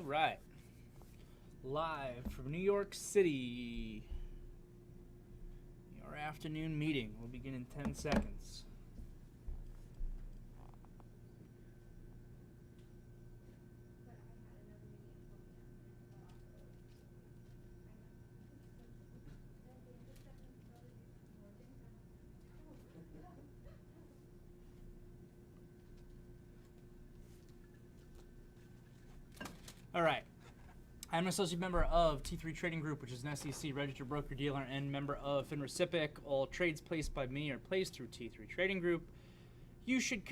right. Live from New York City. Our afternoon meeting will begin in 10 seconds. All right. I'm an associate member of T3 Trading Group, which is an SEC registered broker-dealer and member of FINRA. All trades placed by me are placed through T3 Trading Group. You should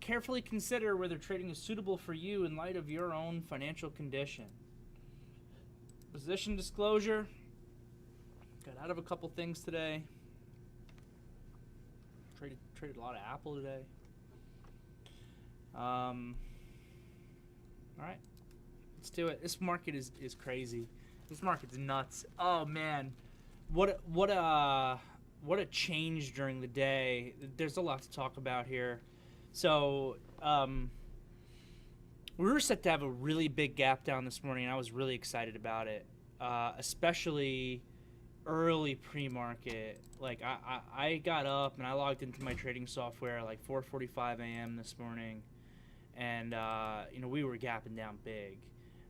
carefully consider whether trading is suitable for you in light of your own financial condition. Position disclosure. Got out of a couple things today. Traded a lot of Apple today. All right. Let's do it. This market is crazy. This market's nuts. Oh man, what a change during the day. There's a lot to talk about here. So we were set to have a really big gap down this morning, and I was really excited about it, especially early pre-market. Like I got up and I logged into my trading software at like 4:45 a.m. this morning, and we were gapping down big.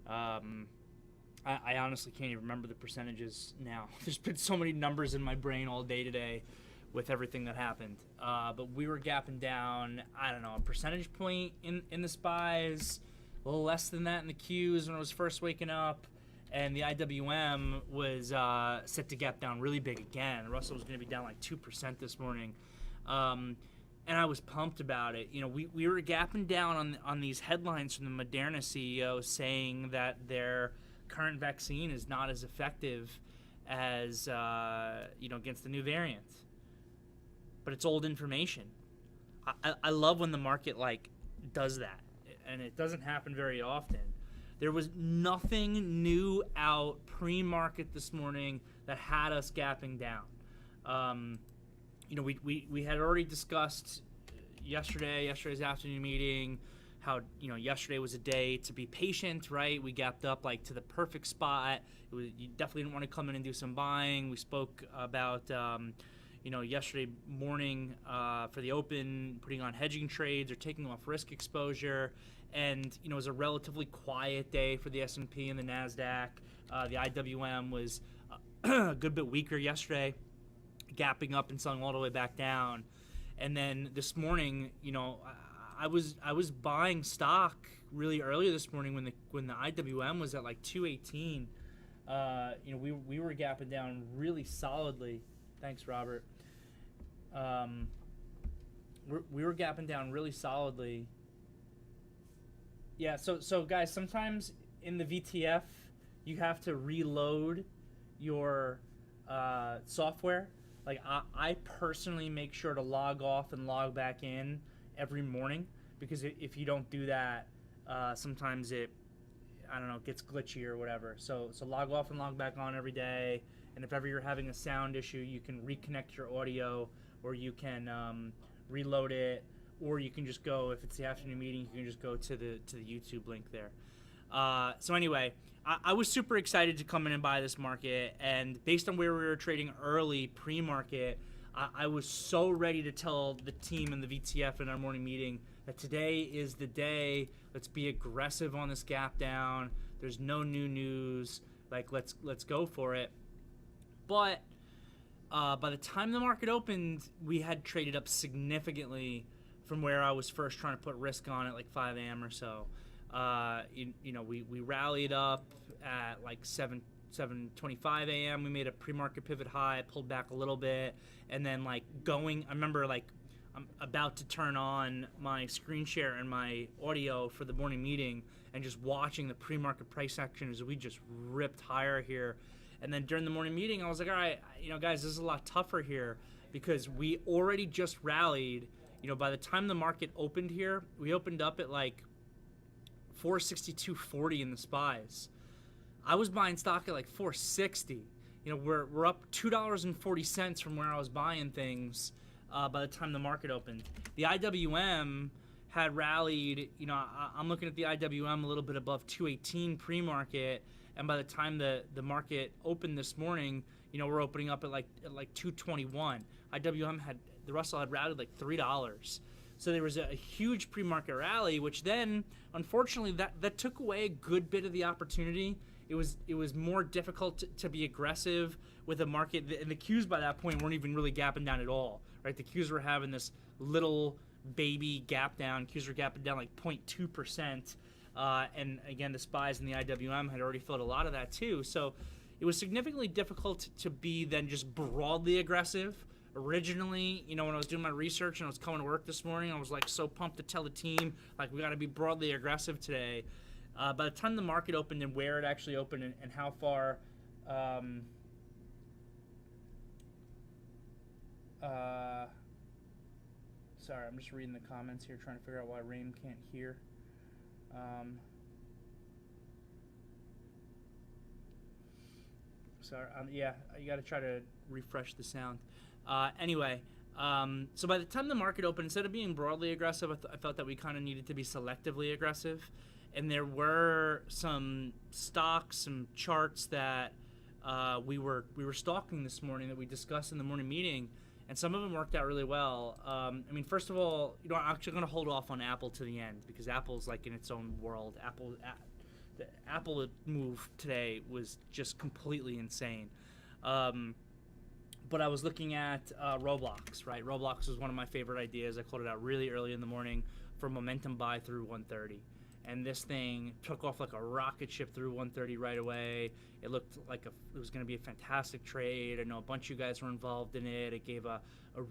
I honestly can't even remember the percentages now. There's been so many numbers in my brain all day today with everything that happened. But we were gapping down, I don't know, a percentage point in the SPYs, a little less than that in the Qs when I was first waking up. And the IWM was set to gap down really big again. Russell was going to be down like 2% this morning. And I was pumped about it. We were gapping down on these headlines from the Moderna CEO saying that their current vaccine is not as effective as against the new variant. But it's old information. I love when the market does that, and it doesn't happen very often. There was nothing new out pre-market this morning that had us gapping down. We had already discussed yesterday's afternoon meeting, how yesterday was a day to be patient, right? We gapped up to the perfect spot. You definitely didn't want to come in and do some buying. We spoke about yesterday morning for the open, putting on hedging trades or taking off risk exposure, and it was a relatively quiet day for the S&P and the Nasdaq. The IWM was a good bit weaker yesterday, gapping up and selling all the way back down. And then this morning, I was buying stock really early this morning when the IWM was at 218. We were gapping down really solidly. Thanks, Robert. We were gapping down really solidly. Yeah, so guys, sometimes in the VTF you have to reload your software. I personally make sure to log off and log back in every morning, because if you don't do that, sometimes it gets glitchy or whatever. So log off and log back on every day. And if ever you're having a sound issue, you can reconnect your audio, or you can reload it, or you can just go, if it's the afternoon meeting, you can just go to the YouTube link there. So anyway, I was super excited to come in and buy this market, and based on where we were trading early pre-market, I was so ready to tell the team in the VTF in our morning meeting that today is the day. Let's be aggressive on this gap down. There's no new news. Let's go for it. But by the time the market opened, we had traded up significantly from where I was first trying to put risk on at 5 a.m. or so. We rallied up at 7:25 a.m. We made a pre-market pivot high, pulled back a little bit, and then I remember I'm about to turn on my screen share and my audio for the morning meeting, and just watching the pre-market price action as we just ripped higher here. And then during the morning meeting, I was like, all right, guys, this is a lot tougher here, because we already just rallied. By the time the market opened here, we opened up at 462.40 in the SPYs. I was buying stock at 460. We're up $2.40 from where I was buying things by the time the market opened. The IWM had rallied. I'm looking at the IWM a little bit above 218 pre-market, and by the time the market opened this morning, we're opening up at like 221. The Russell had rallied like $3. So there was a huge pre-market rally, which then, unfortunately, that took away a good bit of the opportunity. It was more difficult to be aggressive with a market, and the Qs by that point weren't even really gapping down at all, right? The Qs were having this little baby gap down. Qs were gapping down like 0.2%, and again, the SPYs and the IWM had already filled a lot of that too. So it was significantly difficult to be then just broadly aggressive. Originally, when I was doing my research and I was coming to work this morning, I was like so pumped to tell the team, like, we got to be broadly aggressive today. By the time the market opened and where it actually opened and how far, sorry, I'm just reading the comments here, trying to figure out why Rain can't hear. Sorry, yeah, you got to try to refresh the sound. Anyway, so by the time the market opened, instead of being broadly aggressive, I felt that we kind of needed to be selectively aggressive. And there were some stocks, some charts that we were stalking this morning that we discussed in the morning meeting, and some of them worked out really well. First of all, I'm actually going to hold off on Apple to the end because Apple's like in its own world. The Apple move today was just completely insane. But I was looking at Roblox, right? Roblox was one of my favorite ideas. I called it out really early in the morning for momentum buy through 130. And this thing took off like a rocket ship through 130 right away. It looked like it was going to be a fantastic trade. I know a bunch of you guys were involved in it. It gave a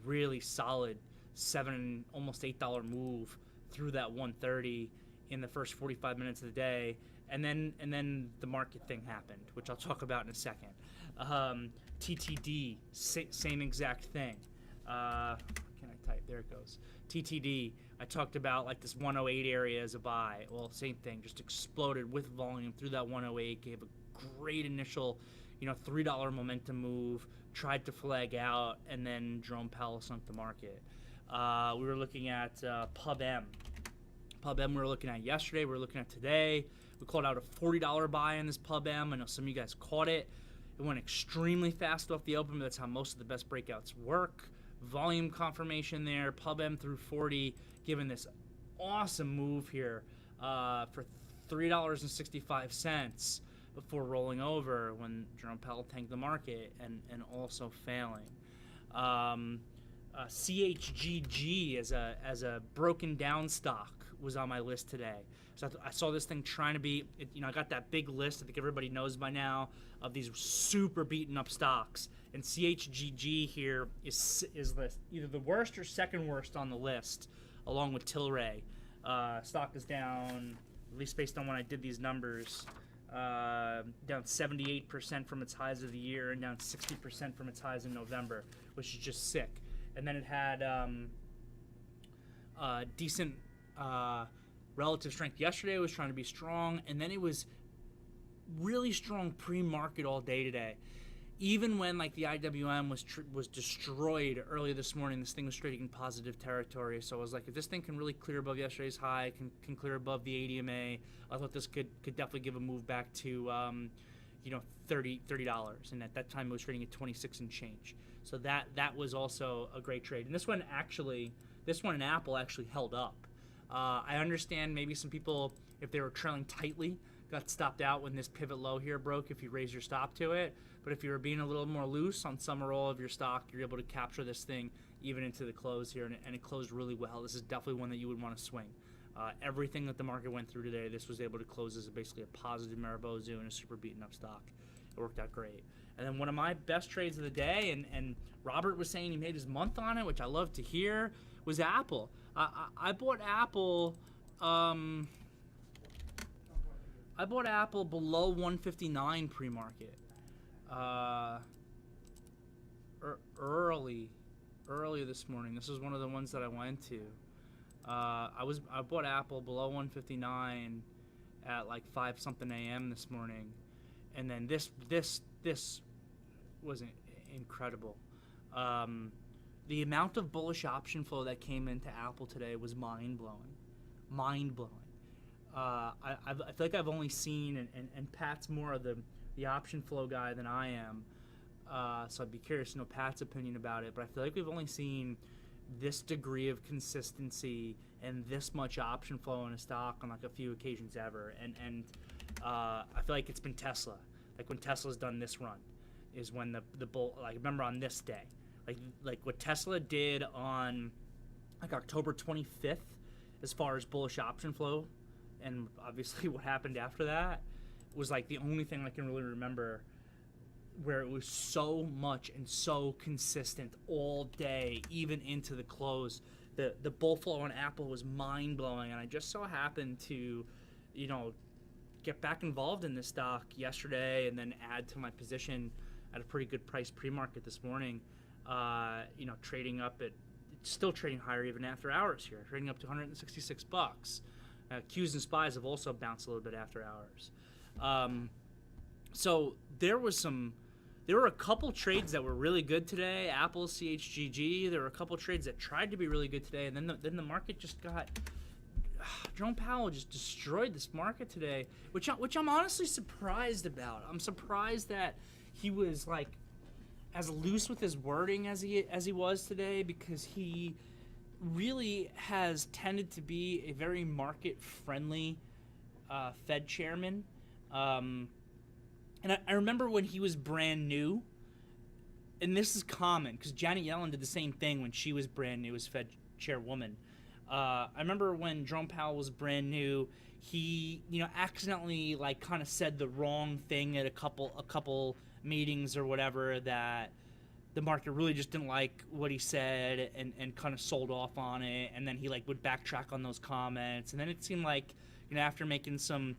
really solid $7, almost $8 move through that 130 in the first 45 minutes of the day. And then the market thing happened, which I'll talk about in a second. TTD, same exact thing. Can I type? There it goes. TTD, I talked about like this 108 area as a buy. Well, same thing, just exploded with volume through that 108, gave a great initial, $3 momentum move, tried to flag out, and then Jerome Powell sunk the market. We were looking at PubM. PubM we were looking at yesterday, we were looking at today. We called out a $40 buy in this PubM. I know some of you guys caught it. It went extremely fast off the open, but that's how most of the best breakouts work. Volume confirmation there, PubM through 40, given this awesome move here for $3.65 before rolling over when Jerome Powell tanked the market and also failing. CHGG as a broken down stock was on my list today. So I saw this thing trying to be, I got that big list, I think everybody knows by now, of these super beaten up stocks. And CHGG here is either the worst or second worst on the list, along with Tilray. Stock is down, at least based on when I did these numbers, down 78% from its highs of the year and down 60% from its highs in November, which is just sick. And then it had decent relative strength yesterday. It was trying to be strong, and then it was really strong pre-market all day today. Even when like the IWM was destroyed early this morning, this thing was trading in positive territory. So I was like, if this thing can really clear above yesterday's high, can clear above the ADMA, I thought this could definitely give a move back to $30, and at that time it was trading at 26 and change. So that was also a great trade. And this one in Apple actually held up. I understand maybe some people, if they were trailing tightly, got stopped out when this pivot low here broke if you raise your stop to it. But if you were being a little more loose on some or all of your stock, you're able to capture this thing even into the close here, and it closed really well. This is definitely one that you would want to swing. Everything that the market went through today, this was able to close as basically a positive Maribozu and a super beaten up stock. It worked out great. And then one of my best trades of the day, and Robert was saying he made his month on it, which I love to hear, was Apple. I bought Apple. I bought Apple below 159 pre-market. Early this morning. This is one of the ones that I went to. I bought Apple below 159 at like 5 something a.m. this morning, and then this was incredible. The amount of bullish option flow that came into Apple today was mind-blowing. mind-blowing. I feel like I've only seen, and Pat's more of the option flow guy than I am, so I'd be curious to know Pat's opinion about it, but I feel like we've only seen this degree of consistency and this much option flow in a stock on like a few occasions ever, and I feel like it's been Tesla. Like when Tesla's done this run is when the bull, like remember on this day, like what Tesla did on like October 25th as far as bullish option flow, and obviously what happened after that was like the only thing I can really remember where it was so much and so consistent all day, even into the close. The bull flow on Apple was mind-blowing, and I just so happened to, get back involved in this stock yesterday and then add to my position at a pretty good price pre-market this morning. Trading up still trading higher even after hours here, trading up to $166. Qs and SPYs have also bounced a little bit after hours. So there were a couple trades that were really good today. Apple, CHGG. There were a couple trades that tried to be really good today, and then the market just got. Jerome Powell just destroyed this market today, which I'm honestly surprised about. I'm surprised that he was like as loose with his wording as he was today, because he really has tended to be a very market-friendly Fed chairman. And I remember when he was brand new, and this is common because Janet Yellen did the same thing when she was brand new as Fed chairwoman. I remember when Jerome Powell was brand new, he accidentally like kind of said the wrong thing at a couple meetings or whatever, that the market really just didn't like what he said and kind of sold off on it, and then he like would backtrack on those comments, and then it seemed like after making some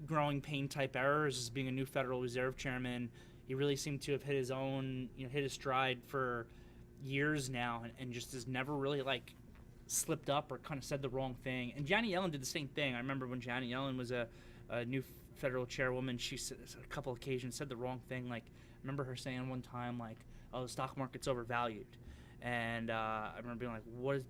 growing pain type errors as being a new Federal Reserve chairman, he really seemed to have hit his own, hit his stride for years now, and just has never really like slipped up or kind of said the wrong thing. And Janet Yellen did the same thing. I remember when Janet Yellen was a new federal chairwoman, she said, a couple occasions said the wrong thing. Like I remember her saying one time like, "Oh, the stock market's overvalued," and I remember being like,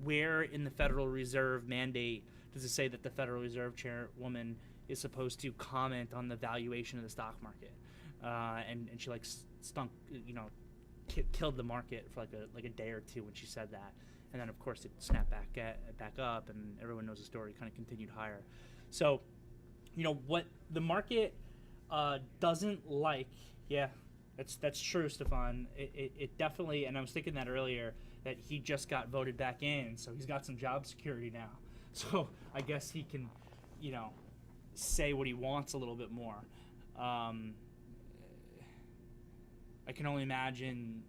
where in the Federal Reserve mandate does it say that the Federal Reserve chairwoman is supposed to comment on the valuation of the stock market? And she like stunk, killed the market for like a day or two when she said that, and then of course it snapped back up, and everyone knows the story. Kind of continued higher. So, what the market doesn't like, yeah, that's true, Stefan. It definitely, and I was thinking that earlier, that he just got voted back in, so he's got some job security now. So I guess he can, say what he wants a little bit more. I can only imagine,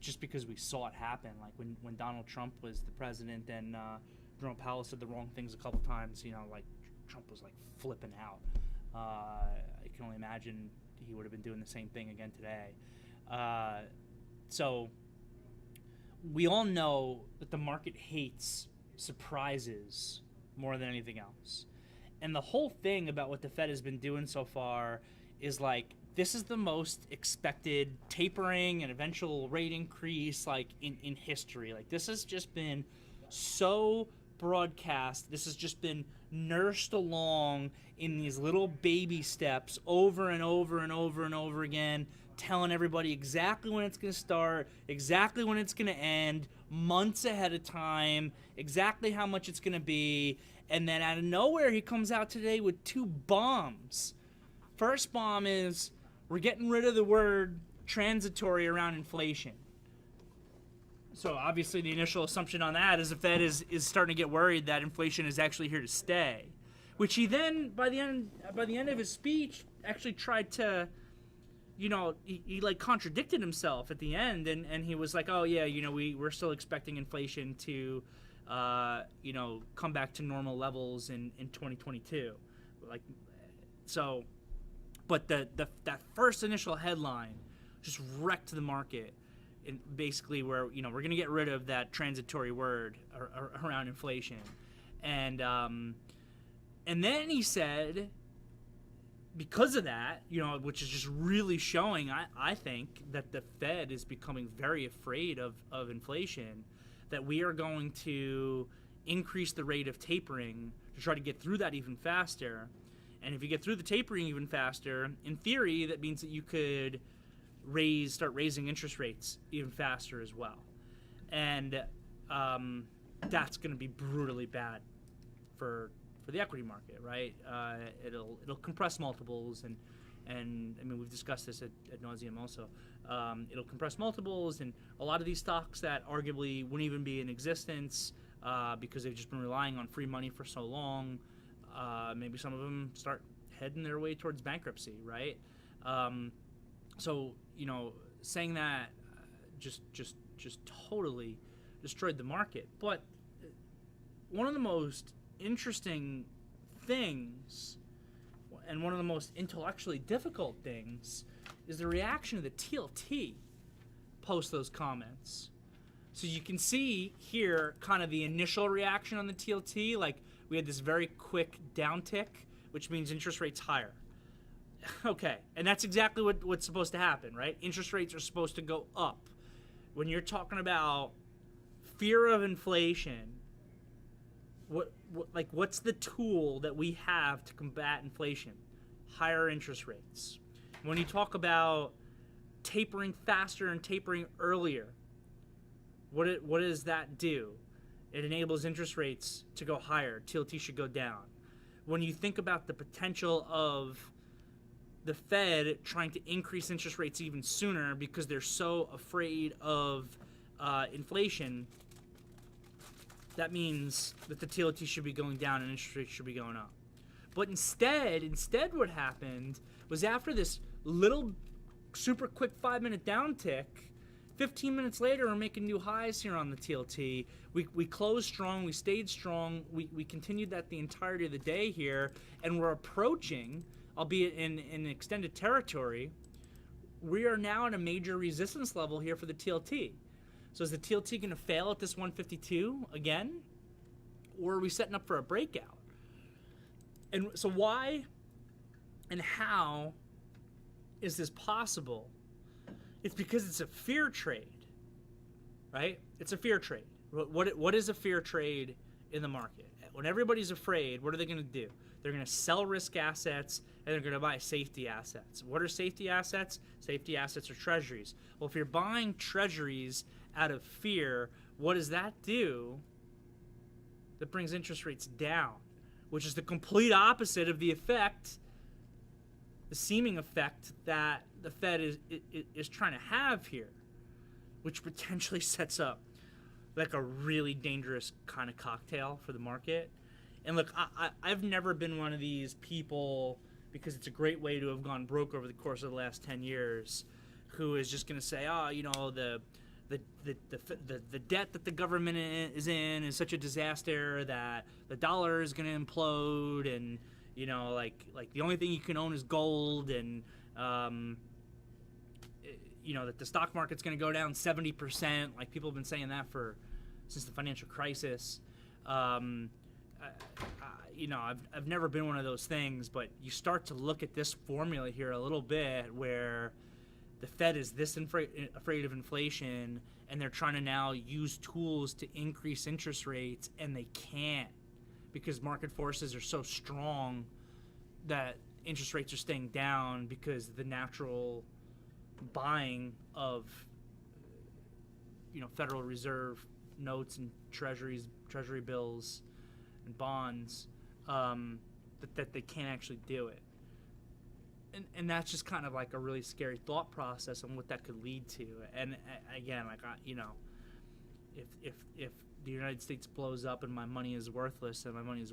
just because we saw it happen, like when Donald Trump was the president and Jerome Powell said the wrong things a couple times, like Trump was like flipping out. I can only imagine he would have been doing the same thing again today. So we all know that the market hates surprises more than anything else. And the whole thing about what the Fed has been doing so far is like, this is the most expected tapering and eventual rate increase like in history. Like this has just been so broadcast. This has just been nursed along in these little baby steps over and over and over and over again, telling everybody exactly when it's going to start, exactly when it's going to end, months ahead of time, exactly how much it's going to be. And then out of nowhere, he comes out today with two bombs. First bomb is, we're getting rid of the word transitory around inflation. So obviously the initial assumption on that is the Fed is starting to get worried that inflation is actually here to stay, which he then, by the end of his speech, actually tried to, he like contradicted himself at the end, and he was like, oh yeah, we're still expecting inflation to, come back to normal levels in 2022, like, so. But that first initial headline just wrecked the market, in basically where we're going to get rid of that transitory word around inflation, and then he said, because of that, which is just really showing, I think, that the Fed is becoming very afraid of inflation, that we are going to increase the rate of tapering to try to get through that even faster. And if you get through the tapering even faster, in theory, that means that you could start raising interest rates even faster as well. And that's going to be brutally bad for the equity market, right? It'll compress multiples, and I mean, we've discussed this ad nauseum also. It'll compress multiples, and a lot of these stocks that arguably wouldn't even be in existence because they've just been relying on free money for so long, maybe some of them start heading their way towards bankruptcy, right? So, you know, saying that just totally destroyed the market. But one of the most interesting things and one of the most intellectually difficult things is the reaction of the TLT post those comments. So you can see here kind of the initial reaction on the TLT, like we had this very quick downtick, which means interest rates higher. Okay, and that's exactly what's supposed to happen, right? Interest rates are supposed to go up. When you're talking about fear of inflation, what's the tool that we have to combat inflation? Higher interest rates. When you talk about tapering faster and tapering earlier, what does that do? It enables interest rates to go higher. TLT should go down. When you think about the potential of the Fed trying to increase interest rates even sooner because they're so afraid of inflation, that means that the TLT should be going down and interest rates should be going up. But instead what happened was after this little super quick 5-minute downtick, 15 minutes later we're making new highs here on the TLT. We closed strong, we stayed strong, we continued that the entirety of the day here, and we're approaching, albeit in extended territory, we are now at a major resistance level here for the TLT. So is the TLT going to fail at this 152 again? Or are we setting up for a breakout? And so why and how is this possible? It's because it's a fear trade, right? It's a fear trade. What is a fear trade in the market? When everybody's afraid, what are they going to do? They're going to sell risk assets and they're going to buy safety assets. What are safety assets? Safety assets are treasuries. Well, if you're buying treasuries out of fear, what does that do? That brings interest rates down, which is the complete opposite of the effect, the seeming effect that the Fed is trying to have here, which potentially sets up like a really dangerous kind of cocktail for the market. And look, I've never been one of these people, because it's a great way to have gone broke over the course of the last 10 years, who is just going to say, oh, you know, the debt that the government is in is such a disaster that the dollar is going to implode, and you know, like the only thing you can own is gold, and you know, that the stock market's going to go down 70%. Like people have been saying that since the financial crisis. You know, I've never been one of those things, but you start to look at this formula here a little bit, where the Fed is this afraid of inflation, and they're trying to now use tools to increase interest rates, and they can't, because market forces are so strong that interest rates are staying down because the natural buying of, you know, Federal Reserve notes and treasury bills and bonds, that they can't actually do it. And that's just kind of like a really scary thought process on what that could lead to. And again, like, you know, if the United States blows up and my money is worthless, so I might as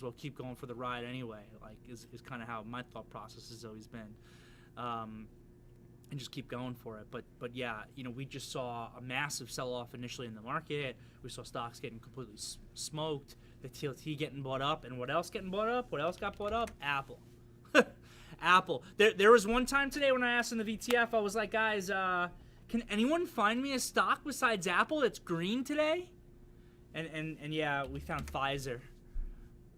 well keep going for the ride anyway. Like is kind of how my thought process has always been, and just keep going for it. But yeah, you know, we just saw a massive sell-off initially in the market. We saw stocks getting completely smoked. The TLT getting bought up, and what else getting bought up? What else got bought up? Apple. Apple. There was one time today when I asked in the VTF, I was like, guys, can anyone find me a stock besides Apple that's green today? And yeah, we found Pfizer,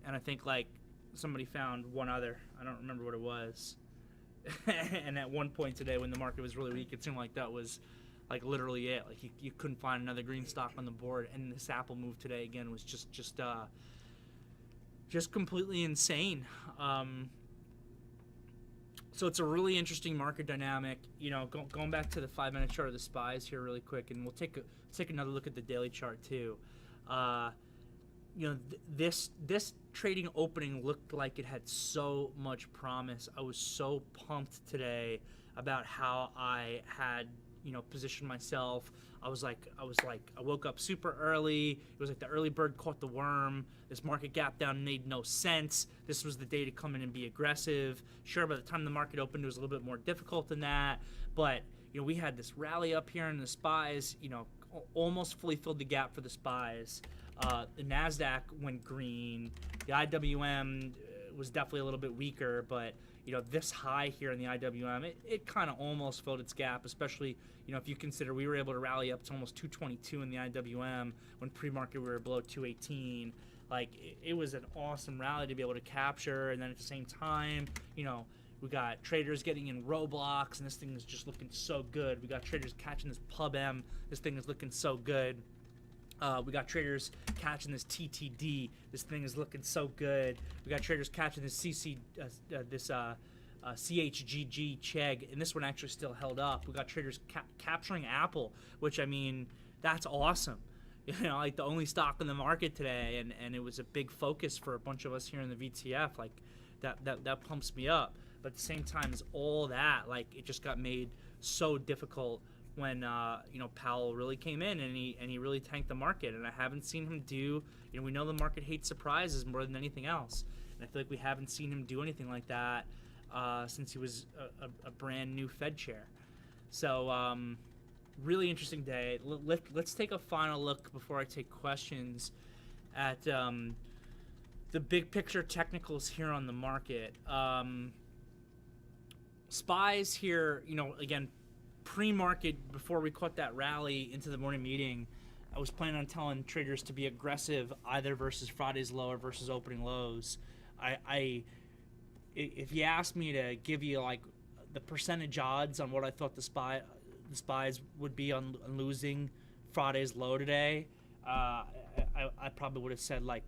and I think like somebody found one other. I don't remember what it was. And at one point today, when the market was really weak, it seemed like that was like literally it. Like you couldn't find another green stock on the board, and this Apple move today again was just completely insane. So it's a really interesting market dynamic. Going back to the 5-minute chart of the SPYs here really quick, and we'll take another look at the daily chart too. This trading opening looked like it had so much promise. I was so pumped today about how I had positioned myself. I woke up super early. It was like the early bird caught the worm. This market gap down made no sense. This was the day to come in and be aggressive. Sure, by the time the market opened, it was a little bit more difficult than that. But we had this rally up here in the SPYs. Almost fully filled the gap for the SPYs. The Nasdaq went green. The IWM was definitely a little bit weaker, but this high here in the IWM, it kind of almost filled its gap, especially if you consider we were able to rally up to almost 222 in the IWM when pre-market we were below 218. Like it was an awesome rally to be able to capture, and then at the same time, we got traders getting in Roblox, and this thing is just looking so good. We got traders catching this Pub M. This thing is looking so good. We got traders catching this TTD. This thing is looking so good. We got traders catching this CHGG Chegg, and this one actually still held up. We got traders capturing Apple, which that's awesome. Like the only stock in the market today, and it was a big focus for a bunch of us here in the VTF. Like that pumps me up. But at the same time as all that, like it just got made so difficult when Powell really came in and he really tanked the market, and I haven't seen him do. We know the market hates surprises more than anything else, and I feel like we haven't seen him do anything like that since he was a brand new Fed chair. So really interesting day. Let's take a final look before I take questions at the big picture technicals here on the market. SPYs here, again, pre-market, before we caught that rally into the morning meeting, I was planning on telling traders to be aggressive either versus Friday's low or versus opening lows. If you asked me to give you like the percentage odds on what I thought the SPYs would be on losing Friday's low today, I probably would have said like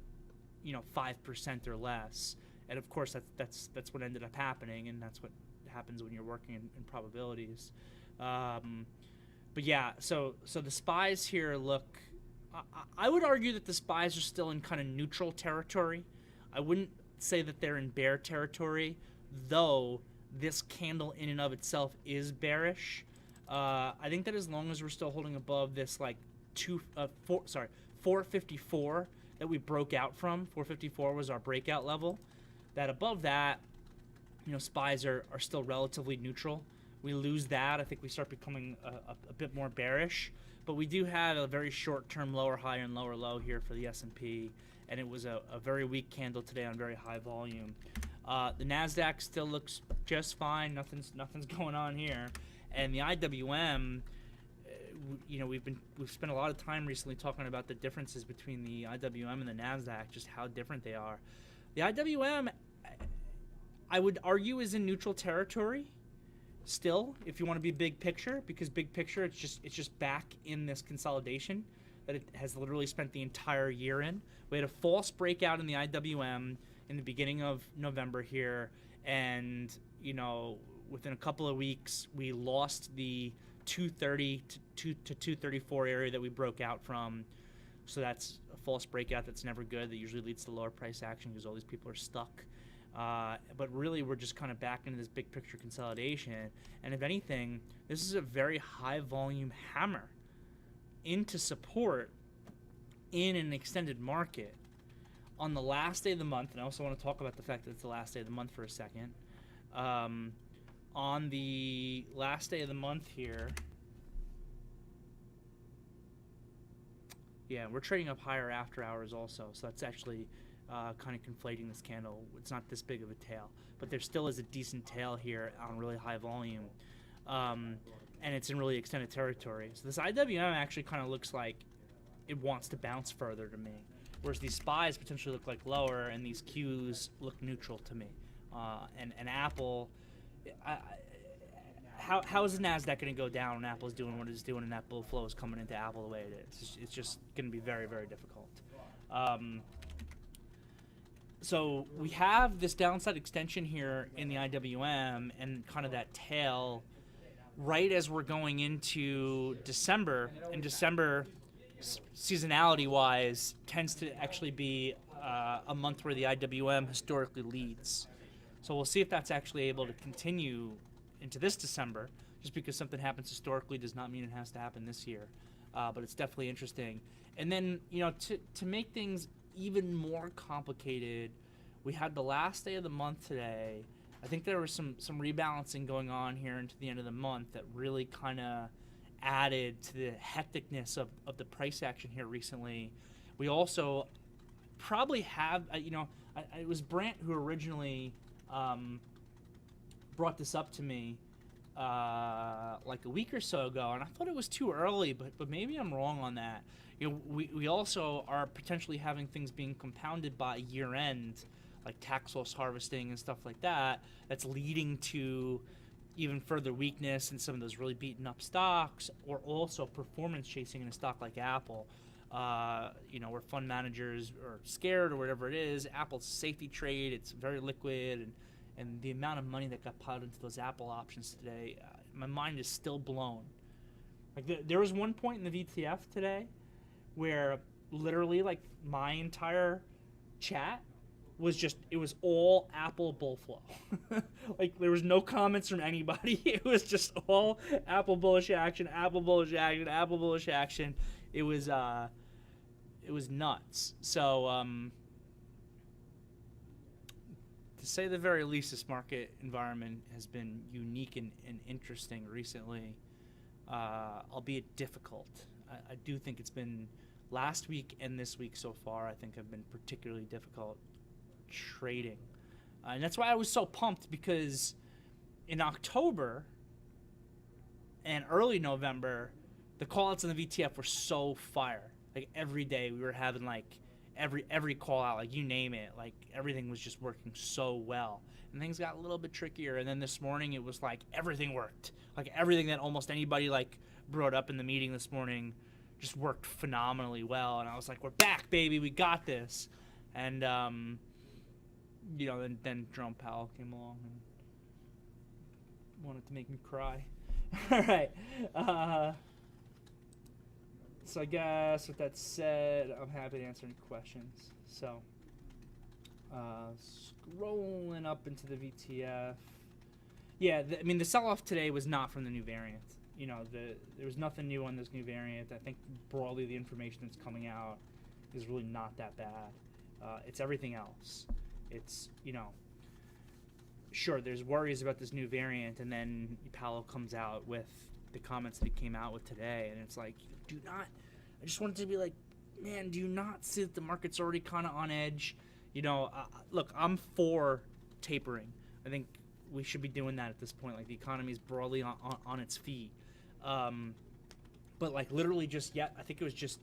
5% or less. And of course that's what ended up happening, and that's what happens when you're working in probabilities. But yeah, so the SPYs here look, I would argue that the SPYs are still in kind of neutral territory. I wouldn't say that they're in bear territory, though this candle in and of itself is bearish. I think that as long as we're still holding above this like 454 that we broke out from, 454 was our breakout level, that above that, SPYs are still relatively neutral. We lose that, I think we start becoming a bit more bearish. But we do have a very short-term lower high and lower low here for the S&P, and it was a very weak candle today on very high volume. The Nasdaq still looks just fine. Nothing's going on here, and the IWM, we've spent a lot of time recently talking about the differences between the IWM and the Nasdaq, just how different they are. The IWM, I would argue, is in neutral territory still, if you want to be big picture, because big picture, it's just back in this consolidation that it has literally spent the entire year in. We had a false breakout in the IWM in the beginning of November here, and within a couple of weeks we lost the 230 to 234 area that we broke out from. So that's a false breakout. That's never good. That usually leads to lower price action because all these people are stuck. But really, we're just kind of back into this big picture consolidation. And if anything, this is a very high volume hammer into support in an extended market. On the last day of the month, and I also want to talk about the fact that it's the last day of the month for a second. On the last day of the month here, yeah, we're trading up higher after hours also. So that's actually kind of conflating this candle. It's not this big of a tail, but there still is a decent tail here on really high volume, and it's in really extended territory. So this IWM actually kind of looks like it wants to bounce further to me, whereas these SPYs potentially look like lower, and these Qs look neutral to me. And Apple how is the Nasdaq going to go down when Apple's doing what it's doing and that bull flow is coming into Apple the way it is? It's just going to be very, very difficult. So we have this downside extension here in the IWM and kind of that tail right as we're going into December. And December, seasonality-wise, tends to actually be a month where the IWM historically leads. So we'll see if that's actually able to continue into this December. Just because something happens historically does not mean it has to happen this year. But it's definitely interesting. And then, to make things even more complicated, we had the last day of the month today. I think there was some rebalancing going on here into the end of the month that really kind of added to the hecticness of the price action here recently. We also probably have, it was Brant who originally brought this up to me like a week or so ago, and I thought it was too early, but maybe I'm wrong on that. We also are potentially having things being compounded by year end, like tax loss harvesting and stuff like that. That's leading to even further weakness in some of those really beaten up stocks, or also performance chasing in a stock like Apple. Where fund managers are scared or whatever it is. Apple's a safety trade. It's very liquid, and the amount of money that got piled into those Apple options today, my mind is still blown. Like there was one point in the VTF today where literally like my entire chat was all Apple bull flow. Like there was no comments from anybody. It was just all Apple bullish action, Apple bullish action, Apple bullish action. It was nuts. So to say the very least, this market environment has been unique and interesting recently, albeit difficult. I do think it's been last week and this week so far, I think have been particularly difficult trading. And that's why I was so pumped, because in October and early November, the call-outs in the VTF were so fire. Like every day we were having like every call-out, like you name it, like everything was just working so well. And things got a little bit trickier. And then this morning it was like everything worked. Like everything that almost anybody like brought up in the meeting this morning just worked phenomenally well. And I was like, we're back, baby. We got this. And, then Jerome Powell came along and wanted to make me cry. All right. So I guess with that said, I'm happy to answer any questions. So, scrolling up into the VTF. Yeah, the sell-off today was not from the new variant. There was nothing new on this new variant. I think broadly the information that's coming out is really not that bad. It's everything else. It's, sure, there's worries about this new variant, and then Powell comes out with the comments that he came out with today, and it's like, I just wanted to be like, man, do you not see that the market's already kind of on edge? Look, I'm for tapering. I think we should be doing that at this point. Like the economy is broadly on its feet. But like literally just yet, I think it was just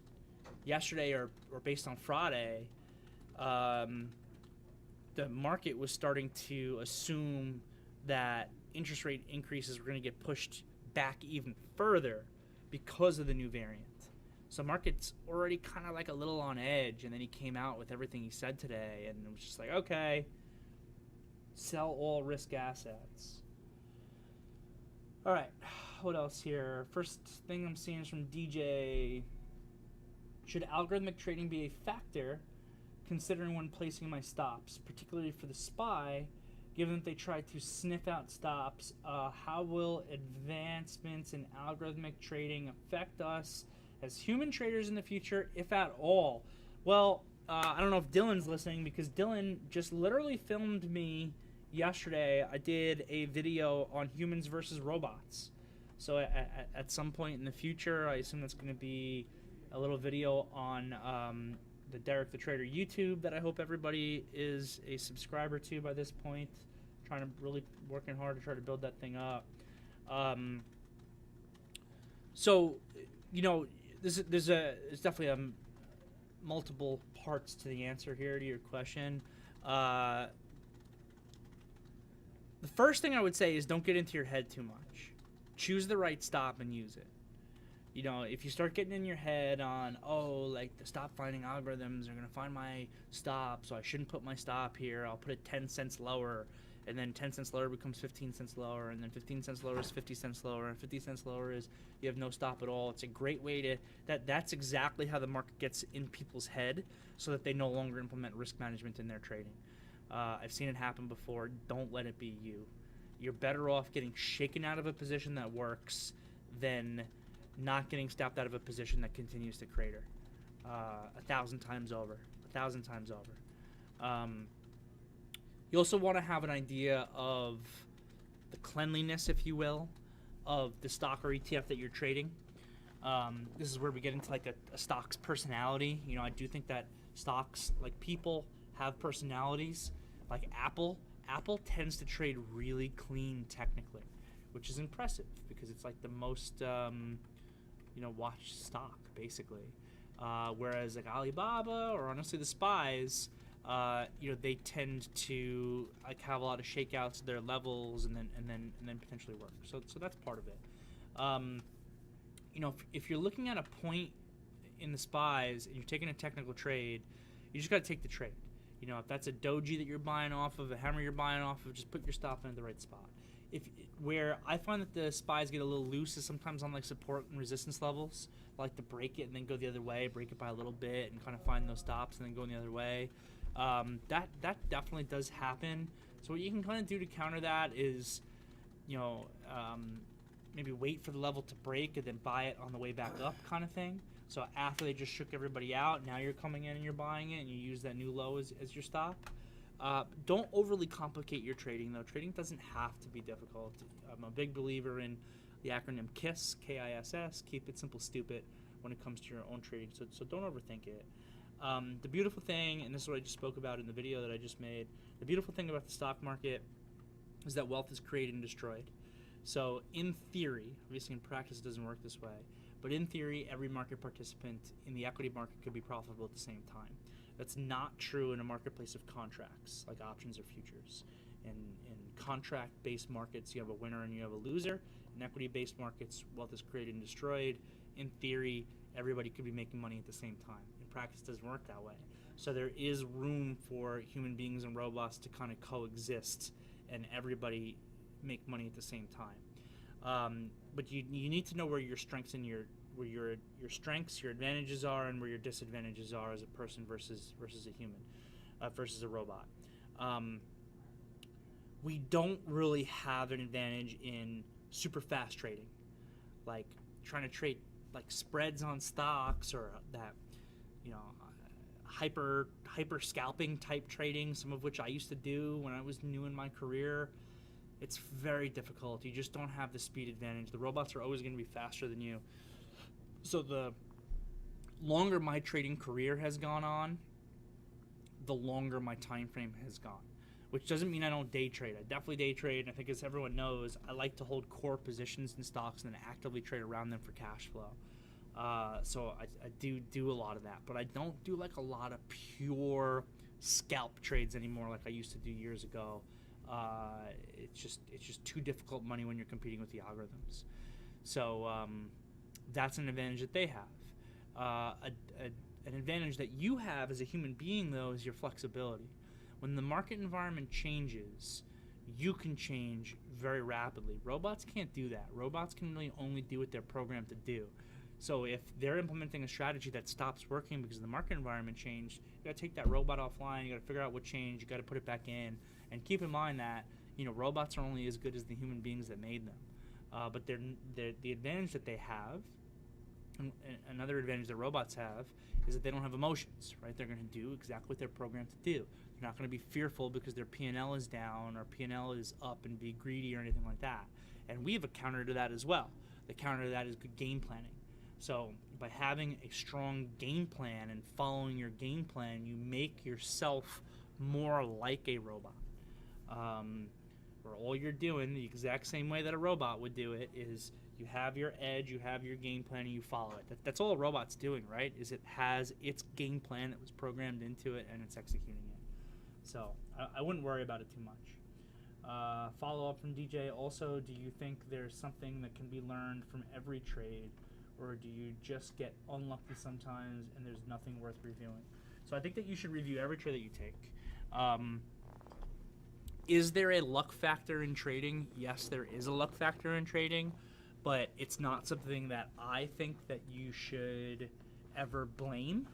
yesterday or based on Friday, the market was starting to assume that interest rate increases were going to get pushed back even further because of the new variant. So market's already kind of like a little on edge, and then he came out with everything he said today, and it was just like, okay, sell all risk assets. All right, what else here? First thing I'm seeing is from DJ. Should algorithmic trading be a factor considering when placing my stops, particularly for the SPY, given that they try to sniff out stops? How will advancements in algorithmic trading affect us as human traders in the future, if at all? Well, I don't know if Dylan's listening, because Dylan just literally filmed me yesterday. I did a video on humans versus robots. So at some point in the future, I assume that's going to be a little video on the Derrick the Trader YouTube that I hope everybody is a subscriber to by this point. Trying to really working hard to try to build that thing up. So, there's definitely multiple parts to the answer here to your question. The first thing I would say is don't get into your head too much. choose the right stop and use it. You know, if you start getting in your head on, oh, like the stop finding algorithms are going to find my stop, so I shouldn't put my stop here. I'll put it 10 cents lower, and then 10 cents lower becomes 15 cents lower, and then 15 cents lower is 50 cents lower, and 50 cents lower is you have no stop at all. It's a great way to, that's exactly how the market gets in people's head so that they no longer implement risk management in their trading. I've seen it happen before. Don't let it be you. You're better off getting shaken out of a position that works than not getting stopped out of a position that continues to crater 1,000 times over. 1,000 times over. You also want to have an idea of the cleanliness, if you will, of the stock or ETF that you're trading. This is where we get into like a stock's personality. You know, I do think that stocks, like people, have personalities. Like Apple tends to trade really clean technically, which is impressive because it's like the most watched stock basically. Whereas like Alibaba or honestly the SPYs, they tend to like have a lot of shakeouts of their levels and then potentially work. So that's part of it. If you're looking at a point in the SPYs and you're taking a technical trade, you just got to take the trade. You know, if that's a doji that you're buying off of, a hammer you're buying off of, just put your stop in at the right spot. Where I find that the SPYs get a little loose is sometimes on like support and resistance levels. I like to break it and then go the other way, break it by a little bit and kind of find those stops and then go the other way. That definitely does happen. So what you can kind of do to counter that is, maybe wait for the level to break and then buy it on the way back up kind of thing. So after they just shook everybody out, now you're coming in and you're buying it and you use that new low as your stop. Don't overly complicate your trading, though. Trading doesn't have to be difficult. I'm a big believer in the acronym KISS, K-I-S-S, keep it simple, stupid, when it comes to your own trading. So don't overthink it. The beautiful thing, and this is what I just spoke about in the video that I just made, the beautiful thing about the stock market is that wealth is created and destroyed. So in theory, obviously in practice it doesn't work this way, but in theory, every market participant in the equity market could be profitable at the same time. That's not true in a marketplace of contracts, like options or futures. In contract-based markets, you have a winner and you have a loser. In equity-based markets, wealth is created and destroyed. In theory, everybody could be making money at the same time. In practice, it doesn't work that way. So there is room for human beings and robots to kind of coexist and everybody make money at the same time. But you need to know where your strengths and your strengths, your advantages are, and where your disadvantages are as a person versus a human, versus a robot. We don't really have an advantage in super fast trading, like trying to trade like spreads on stocks or that, hyper scalping type trading, some of which I used to do when I was new in my career. It's very difficult. You just don't have the speed advantage. The robots are always going to be faster than you. So the longer my trading career has gone on, the longer my time frame has gone, which doesn't mean I don't day trade. I definitely day trade, and I think as everyone knows, I like to hold core positions in stocks and then actively trade around them for cash flow. So I do a lot of that, but I don't do like a lot of pure scalp trades anymore like I used to do years ago. It's just too difficult money when you're competing with the algorithms. So that's an advantage that they have. An advantage that you have as a human being, though, is your flexibility. When the market environment changes, you can change very rapidly. Robots can't do that. Robots can really only do what they're programmed to do. So if they're implementing a strategy that stops working because the market environment changed, you got to take that robot offline. You got to figure out what changed. You got to put it back in, and keep in mind that robots are only as good as the human beings that made them. But the advantage that they have, and another advantage that robots have, is that they don't have emotions. Right? They're going to do exactly what they're programmed to do. They're not going to be fearful because their P&L is down or P&L is up and be greedy or anything like that. And we have a counter to that as well. The counter to that is good game planning. So by having a strong game plan and following your game plan, you make yourself more like a robot. Where all you're doing the exact same way that a robot would do it is you have your edge, you have your game plan, and you follow it. That's all a robot's doing, right? Is it has its game plan that was programmed into it and it's executing it. So I wouldn't worry about it too much. Follow up from DJ. Also, do you think there's something that can be learned from every trade, or do you just get unlucky sometimes and there's nothing worth reviewing? So I think that you should review every trade that you take. Is there a luck factor in trading? Yes, there is a luck factor in trading, but it's not something that I think that you should ever blame.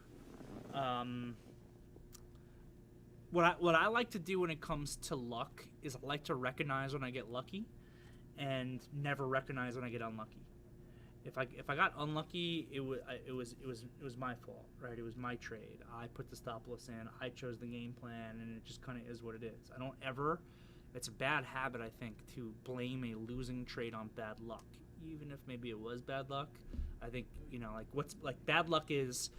What I like to do when it comes to luck is I like to recognize when I get lucky and never recognize when I get unlucky. If I got unlucky, it was my fault, right? It was my trade. I put the stop loss in. I chose the game plan, and it just kind of is what it is. I don't ever. It's a bad habit, I think, to blame a losing trade on bad luck, even if maybe it was bad luck. I think bad luck is,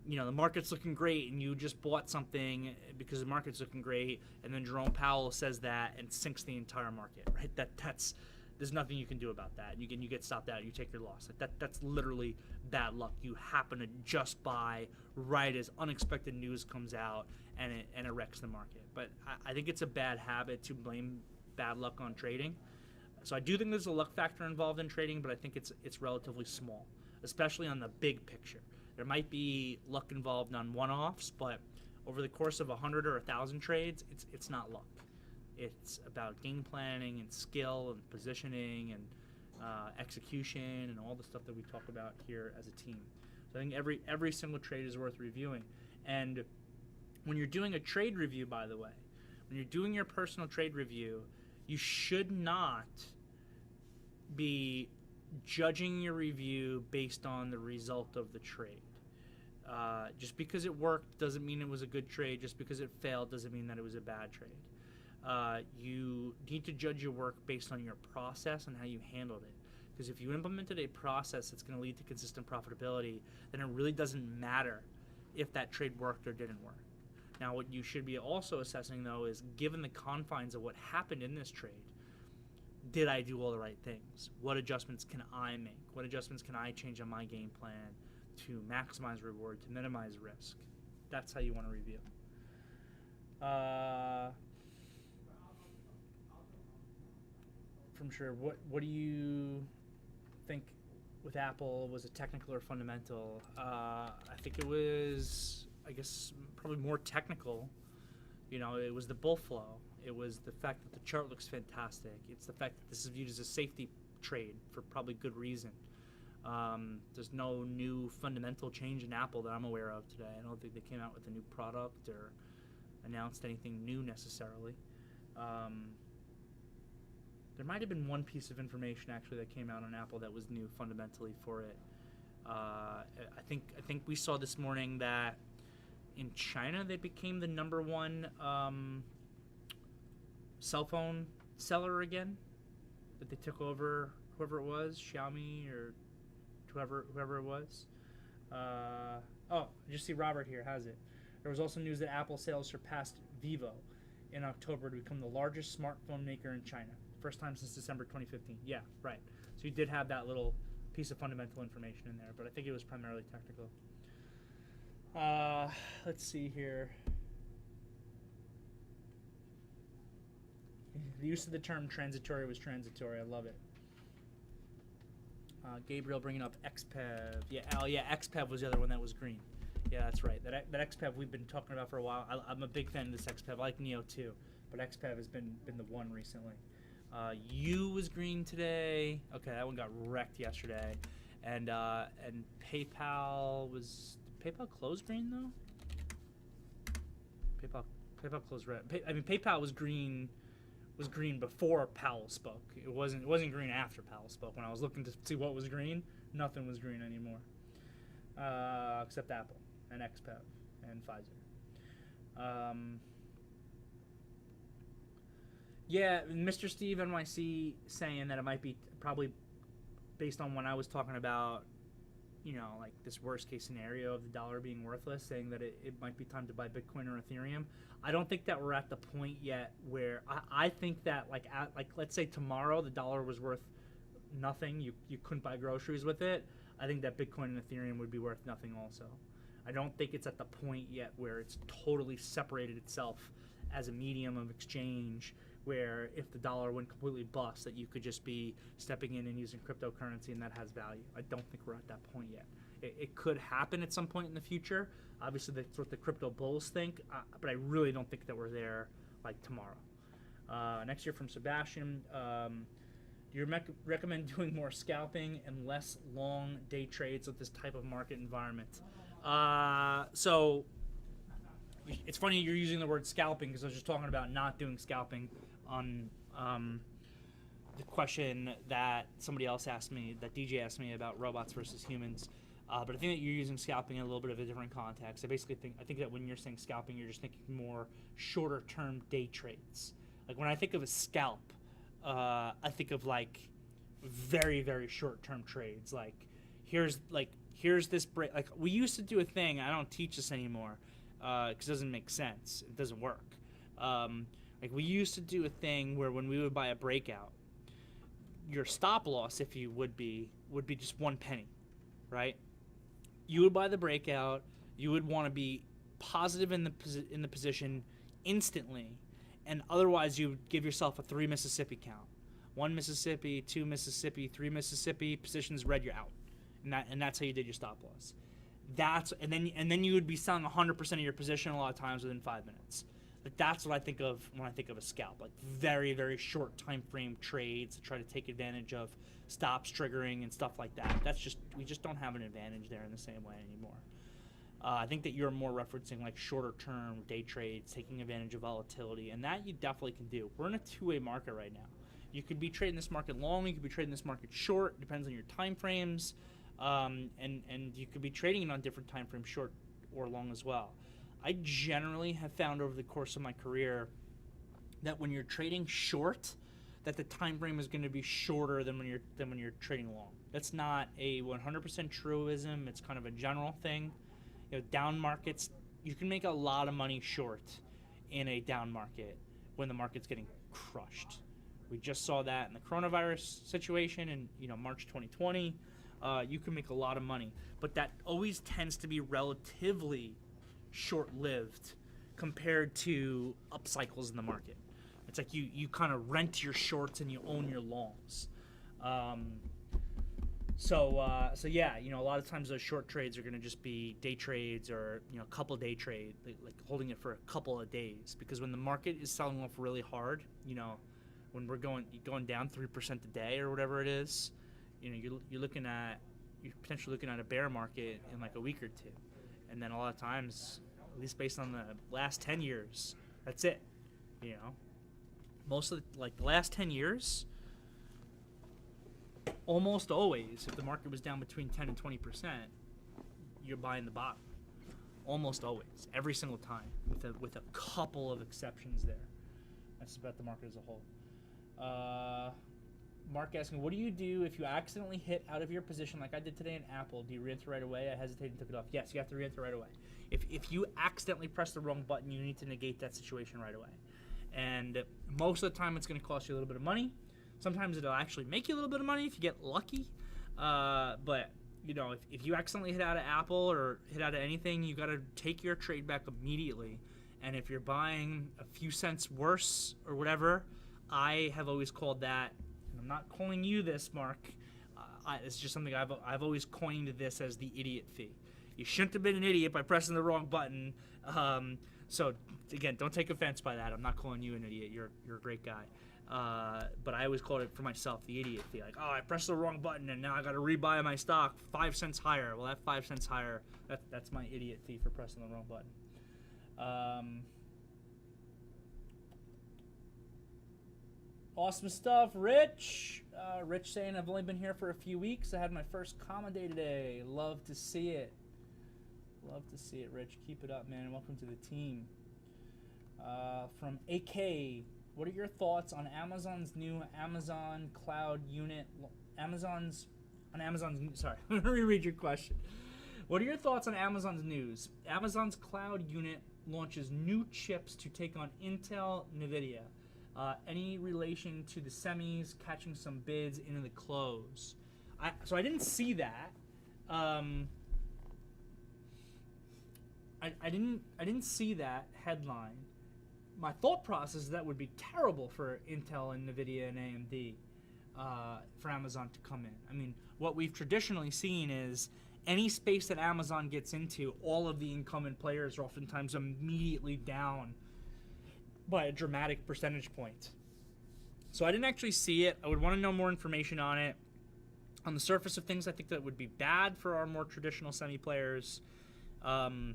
the market's looking great, and you just bought something because the market's looking great, and then Jerome Powell says that and sinks the entire market, right? That's there's nothing you can do about that. You get stopped out. You take your loss. That's literally bad luck. You happen to just buy right as unexpected news comes out, and it wrecks the market. But I think it's a bad habit to blame bad luck on trading. So I do think there's a luck factor involved in trading, but I think it's relatively small, especially on the big picture. There might be luck involved on one-offs, but over the course of 100 or 1,000 trades, it's not luck. It's about game planning and skill and positioning and execution and all the stuff that we talk about here as a team. So I think every single trade is worth reviewing. And when you're doing a trade review, by the way, when you're doing your personal trade review, you should not be judging your review based on the result of the trade. Just because it worked doesn't mean it was a good trade. Just because it failed doesn't mean that it was a bad trade. You need to judge your work based on your process and how you handled it. Because if you implemented a process that's going to lead to consistent profitability, then it really doesn't matter if that trade worked or didn't work. Now, what you should be also assessing, though, is given the confines of what happened in this trade, did I do all the right things? What adjustments can I make? What adjustments can I change on my game plan to maximize reward, to minimize risk? That's how you want to review. From sure, what do you think with Apple? Was it technical or fundamental? I think it was, I guess, probably more technical. It was the bull flow. It was the fact that the chart looks fantastic. It's the fact that this is viewed as a safety trade for probably good reason. There's no new fundamental change in Apple that I'm aware of today. I don't think they came out with a new product or announced anything new necessarily. There might have been one piece of information actually that came out on Apple that was new fundamentally for it. I think we saw this morning that in China they became the #1 cell phone seller again. That they took over whoever it was, Xiaomi or whoever it was. I just see Robert here has it. There was also news that Apple sales surpassed Vivo in October to become the largest smartphone maker in China. First time since December 2015. Yeah, right. So you did have that little piece of fundamental information in there, but I think it was primarily technical. Let's see here. The use of the term transitory was transitory. I love it. Gabriel bringing up XPEV. Yeah, XPEV was the other one that was green. Yeah, that's right. That XPEV we've been talking about for a while. I'm a big fan of this XPEV. I like Neo too, but XPEV has been the one recently. U was green today. Okay, that one got wrecked yesterday. And PayPal was... Did PayPal close green though? PayPal closed red. PayPal was green before Powell spoke. It wasn't green after Powell spoke. When I was looking to see what was green, nothing was green anymore. Except Apple and XPEV and Pfizer. Yeah, Mr. Steve NYC saying that it might be probably based on when I was talking about, like this worst case scenario of the dollar being worthless, saying that it might be time to buy Bitcoin or Ethereum. I don't think that we're at the point yet where I think that like let's say tomorrow the dollar was worth nothing. You couldn't buy groceries with it. I think that Bitcoin and Ethereum would be worth nothing also. I don't think it's at the point yet where it's totally separated itself as a medium of exchange where if the dollar went completely bust, that you could just be stepping in and using cryptocurrency, and that has value. I don't think we're at that point yet. It could happen at some point in the future. Obviously, that's what the crypto bulls think, but I really don't think that we're there like tomorrow. Next year from Sebastian, do you recommend doing more scalping and less long day trades with this type of market environment? So it's funny you're using the word scalping, because I was just talking about not doing scalping on the question that somebody else asked me, that DJ asked me about robots versus humans. But I think that you're using scalping in a little bit of a different context. I think that when you're saying scalping, you're just thinking more shorter term day trades. Like when I think of a scalp, I think of like very, very short term trades. Like here's this break. Like we used to do a thing. I don't teach this anymore because it doesn't make sense. It doesn't work. Like we used to do a thing where when we would buy a breakout, your stop loss, if you would be just 1 penny, right? You would buy the breakout. You would want to be positive in the position instantly, and otherwise you would give yourself a 3 Mississippi count: 1 Mississippi, 2 Mississippi, 3 Mississippi. Positions red, you're out, and that's how you did your stop loss. And then you would be selling 100% of your position a lot of times within 5 minutes. Like that's what I think of when I think of a scalp, like very, very short time frame trades to try to take advantage of stops triggering and stuff like that. We just don't have an advantage there in the same way anymore. I think that you're more referencing like shorter term day trades, taking advantage of volatility, and that you definitely can do. We're in a two-way market right now. You could be trading this market long, you could be trading this market short, depends on your time frames, and you could be trading it on different time frames, short or long as well. I generally have found over the course of my career that when you're trading short, that the time frame is going to be shorter than when you're trading long. That's not a 100% truism. It's kind of a general thing. You know, down markets, you can make a lot of money short in a down market when the market's getting crushed. We just saw that in the coronavirus situation in March 2020. You can make a lot of money, but that always tends to be relatively short-lived compared to up cycles in the market. It's like you kind of rent your shorts and you own your longs. So yeah, a lot of times those short trades are going to just be day trades or a couple day trade, like holding it for a couple of days. Because when the market is selling off really hard, when we're going down 3% a day or whatever it is, you're potentially looking at a bear market in like a week or two. And then a lot of times, at least based on the last 10 years, that's it. Most of the last 10 years, almost always, if the market was down between 10 and 20%, you're buying the bottom. Almost always, every single time, with a couple of exceptions there. That's about the market as a whole. Mark asking, what do you do if you accidentally hit out of your position like I did today in Apple? Do you re-enter right away? I hesitated and took it off. Yes, you have to re-enter right away. If you accidentally press the wrong button, you need to negate that situation right away. And most of the time, it's going to cost you a little bit of money. Sometimes it'll actually make you a little bit of money if you get lucky. But if you accidentally hit out of Apple or hit out of anything, you got to take your trade back immediately. And if you're buying a few cents worse or whatever, I have always called that. I'm not calling you this, Mark. It's just something I've always coined this as the idiot fee. You shouldn't have been an idiot by pressing the wrong button. So again, don't take offense by that. I'm not calling you an idiot. You're a great guy. But I always called it for myself the idiot fee. Like, I pressed the wrong button and now I got to rebuy my stock 5 cents higher. Well, that 5 cents higher, that's my idiot fee for pressing the wrong button. Awesome stuff, Rich. Rich saying, I've only been here for a few weeks. I had my first comma day today. Love to see it. Love to see it, Rich. Keep it up, man. And welcome to the team. From AK, what are your thoughts on Amazon's new Amazon Cloud Unit? Sorry, let me reread your question. What are your thoughts on Amazon's news? Amazon's Cloud Unit launches new chips to take on Intel, NVIDIA. Any relation to the semis catching some bids into the close? So I didn't see that. I didn't see that headline, my thought process is that would be terrible for Intel and NVIDIA and AMD for Amazon to come in. I mean, what we've traditionally seen is any space that Amazon gets into, all of the incumbent players are oftentimes immediately down by a dramatic percentage point. So I didn't actually see it. I would want to know more information on it. On the surface of things, I think that would be bad for our more traditional semi players. And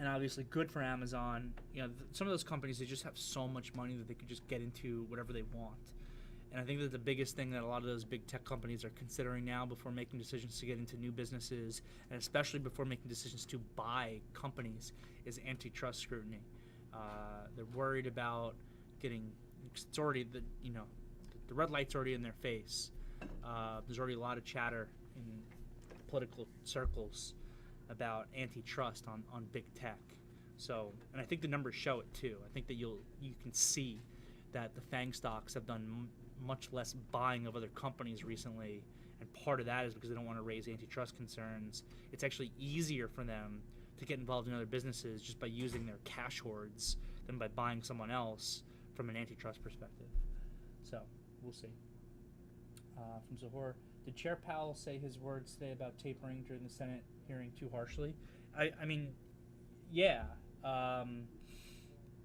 obviously good for Amazon. You know, some of those companies, they just have so much money that they could just get into whatever they want. And I think that the biggest thing that a lot of those big tech companies are considering now before making decisions to get into new businesses, and especially before making decisions to buy companies, is antitrust scrutiny. They're worried about getting, it's already, the red light's already in their face. There's already a lot of chatter in political circles about antitrust on big tech. So, and I think the numbers show it too. I think that you can see that the FANG stocks have done much less buying of other companies recently, and part of that is because they don't want to raise antitrust concerns. It's actually easier for them to get involved in other businesses just by using their cash hoards than by buying someone else from an antitrust perspective. So, we'll see. From Zahor, did Chair Powell say his words today about tapering during the Senate hearing too harshly? I mean, yeah,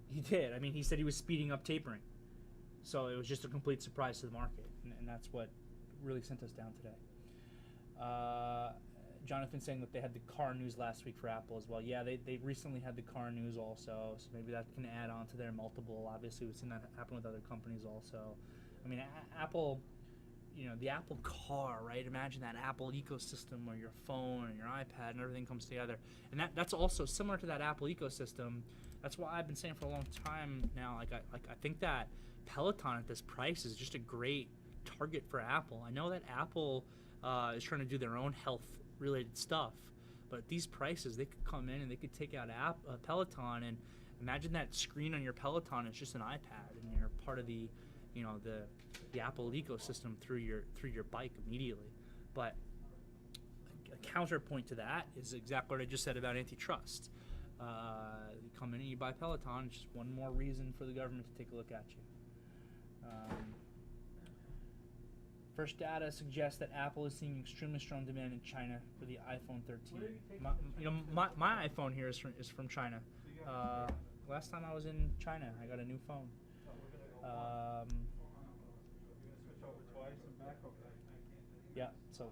he did. I mean, he said he was speeding up tapering. So it was just a complete surprise to the market, and that's what really sent us down today. Jonathan saying that they had the car news last week for Apple as well. Yeah, they recently had the car news also, so maybe that can add on to their multiple. Obviously, we've seen that happen with other companies also. I mean, Apple, the Apple car, right? Imagine that Apple ecosystem where your phone and your iPad and everything comes together. And that's also similar to that Apple ecosystem. That's why I've been saying for a long time now, I think that Peloton at this price is just a great target for Apple. I know that Apple is trying to do their own health-related stuff, but at these prices, they could come in and they could take out Peloton, and imagine that screen on your Peloton is just an iPad, and you're part of the Apple ecosystem through your bike immediately. But a counterpoint to that is exactly what I just said about antitrust. You come in and you buy Peloton, it's just one more reason for the government to take a look at you. First data suggests that Apple is seeing extremely strong demand in China for the iPhone 13. My iPhone here is from China. Last time I was in China, I got a new phone. Yeah, so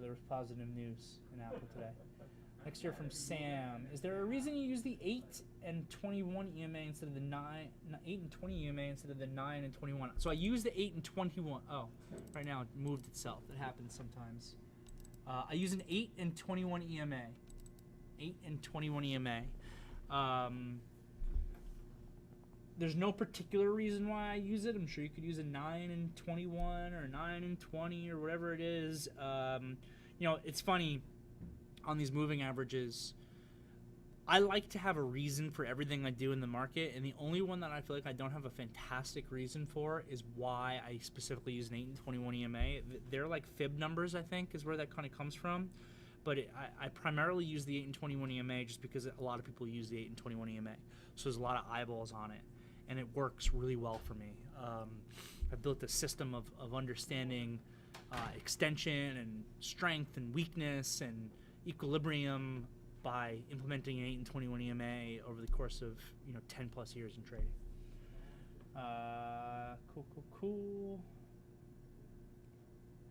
there was positive news in Apple today. Next year from Sam, is there a reason you use the 8 and 21 EMA instead of the 8 and 20 EMA instead of the 9 and 21? So I use the 8 and 21. Oh, right now it moved itself. That happens sometimes. I use an 8 and 21 EMA. 8 and 21 EMA. There's no particular reason why I use it. I'm sure you could use a 9 and 21 or 9 and 20 or whatever it is. It's funny. On these moving averages, I like to have a reason for everything I do in the market, and the only one that I feel like I don't have a fantastic reason for is why I specifically use an 8 and 21 EMA. They're like fib numbers, I think, is where that kind of comes from. But I primarily use the 8 and 21 EMA just because a lot of people use the 8 and 21 EMA. So there's a lot of eyeballs on it, and it works really well for me. I've built a system of understanding extension and strength and weakness and equilibrium by implementing an 8 and 21 EMA over the course of 10 plus years in trading. Cool.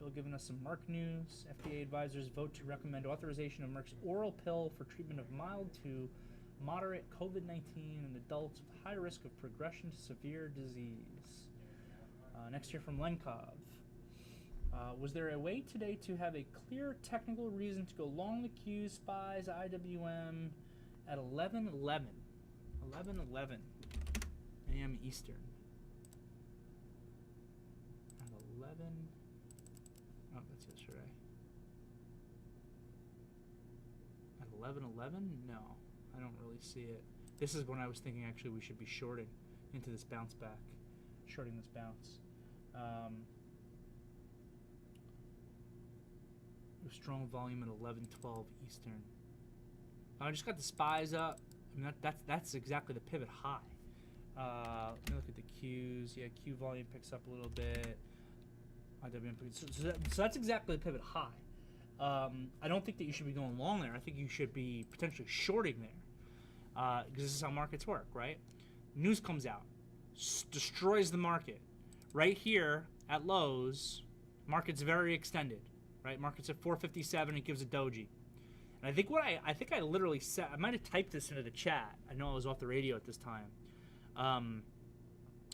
Bill giving us some Merck news. FDA advisors vote to recommend authorization of Merck's oral pill for treatment of mild to moderate COVID-19 in adults with high risk of progression to severe disease. Next year from Lenkov. Was there a way today to have a clear technical reason to go long the Qs, SPYs, IWM at 11:11 a.m. Eastern? At 11. Oh, that's yesterday. At 11:11? No, I don't really see it. This is when I was thinking actually we should be shorting into this bounce back, shorting this bounce. Strong volume at 11:12 Eastern. I just got the SPYs up. I mean that's exactly the pivot high. Let me look at the Qs. Yeah, Q volume picks up a little bit. So that's exactly the pivot high. I don't think that you should be going long there. I think you should be potentially shorting there, because this is how markets work, right? News comes out, destroys the market. Right here at lows, market's very extended, right? Market's at 457. It gives a doji. And I think I literally said, I might have typed this into the chat. I know I was off the radio at this time, and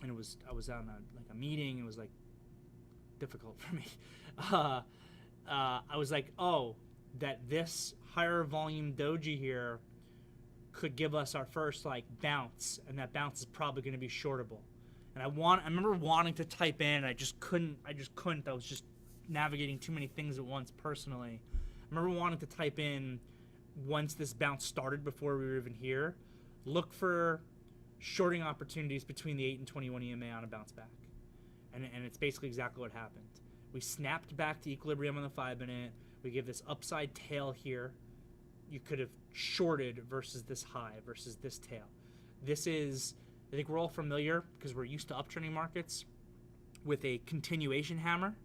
I was on a meeting. It was like difficult for me. I was like, oh, that this higher volume doji here could give us our first like bounce, and that bounce is probably going to be shortable. And I remember wanting to type in, I just couldn't. I was just navigating too many things at once personally. I remember wanting to type in, once this bounce started before we were even here, look for shorting opportunities between the 8 and 21 EMA on a bounce back. And it's basically exactly what happened. We snapped back to equilibrium on the 5-minute. We give this upside tail here. You could have shorted versus this high, versus this tail. This is, I think we're all familiar, because we're used to uptrending markets, with a continuation hammer.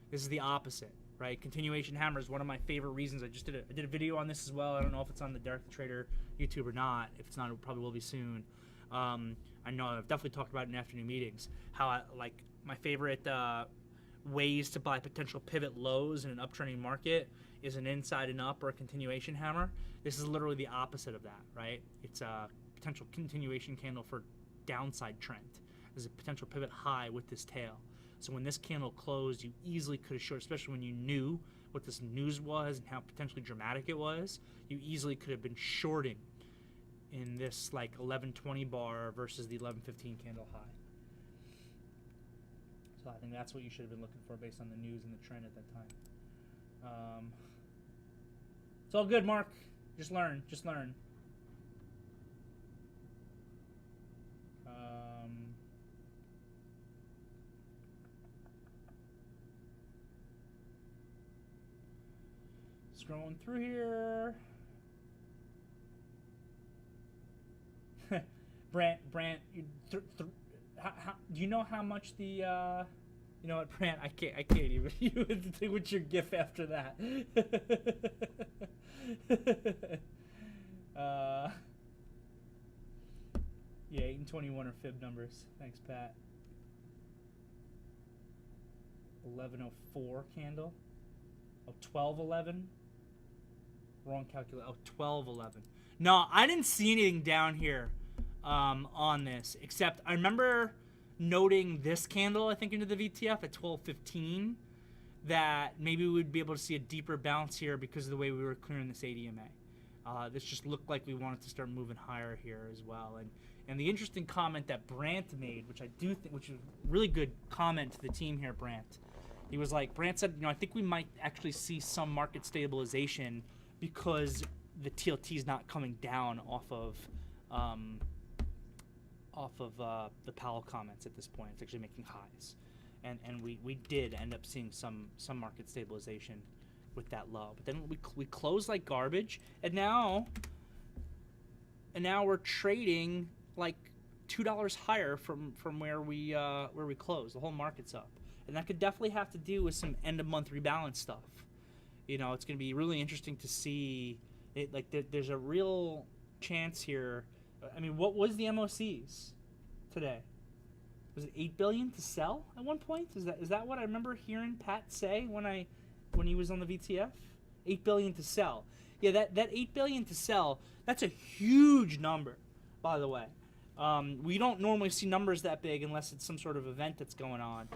This is the opposite, right? Continuation hammer is one of my favorite reasons. I did a video on this as well. I don't know if it's on the Derrick the Trader YouTube or not. If it's not, it probably will be soon. I know I've definitely talked about it in afternoon meetings. How my favorite ways to buy potential pivot lows in an uptrending market is an inside and up or a continuation hammer. This is literally the opposite of that, right? It's a potential continuation candle for downside trend. There's a potential pivot high with this tail. So when this candle closed, you easily could have short, especially when you knew what this news was and how potentially dramatic it was, you easily could have been shorting in this like 1120 bar versus the 1115 candle high. So I think that's what you should have been looking for based on the news and the trend at that time. It's all good, Mark. Just learn. Just learn. Scrolling through here. Brant, do you know how much the you know what, Brant? I can't even even with your gif after that. Yeah, 8 and 21 are fib numbers. Thanks, Pat. 1104 candle. Oh, 1211. Wrong calculator. Oh, 1211. No, I didn't see anything down here on this, except I remember noting this candle, I think, into the VTF at 1215, that maybe we would be able to see a deeper bounce here because of the way we were clearing this 8 EMA. This just looked like we wanted to start moving higher here as well. And the interesting comment that Brant made, which I do think, which is a really good comment to the team here, Brant. He was like, Brant said, you know, I think we might actually see some market stabilization because the TLT is not coming down off of the Powell comments at this point. It's actually making highs, and we did end up seeing some market stabilization with that low. But then we closed like garbage, and now we're trading like $2 higher from where we closed. The whole market's up, and that could definitely have to do with some end of month rebalance stuff. You know, it's going to be really interesting to see it. Like there's a real chance here. I mean, what was the MOCs today? Was it 8 billion to sell at one point? Is that what I remember hearing Pat say when he was on the VTF? 8 billion to sell. Yeah, that 8 billion to sell, that's a huge number, by the way. We don't normally see numbers that big unless it's some sort of event that's going on.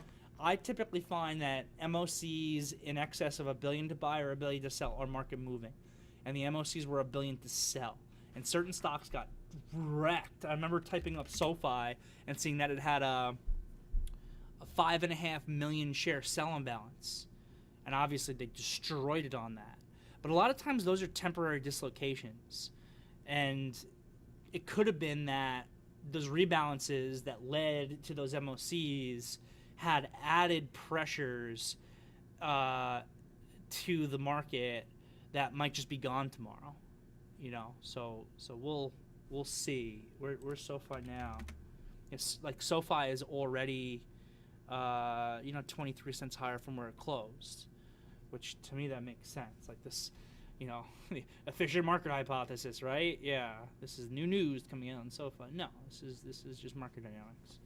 I typically find that MOCs in excess of $1 billion to buy or $1 billion to sell are market moving, and the MOCs were $1 billion to sell, and certain stocks got wrecked. I remember typing up SoFi and seeing that it had a 5.5 million share sell imbalance, and obviously they destroyed it on that. But a lot of times those are temporary dislocations, and it could have been that those rebalances that led to those MOCs had added pressures to the market that might just be gone tomorrow, you know. So we'll see. Where's SoFi now? It's like SoFi is already 23 cents higher from where it closed, which to me that makes sense. Like this, the efficient market hypothesis, right? Yeah, this is new news coming in on SoFi. No, this is just market dynamics.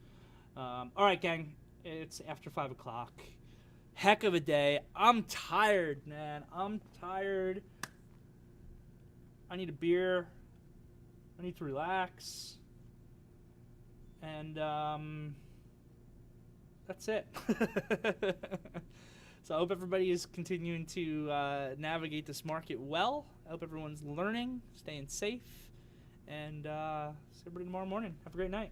All right, gang, it's after 5 o'clock. Heck of a day. I'm tired, man. I'm tired. I need a beer. I need to relax. And that's it. So I hope everybody is continuing to navigate this market well. I hope everyone's learning, staying safe. And see everybody tomorrow morning. Have a great night.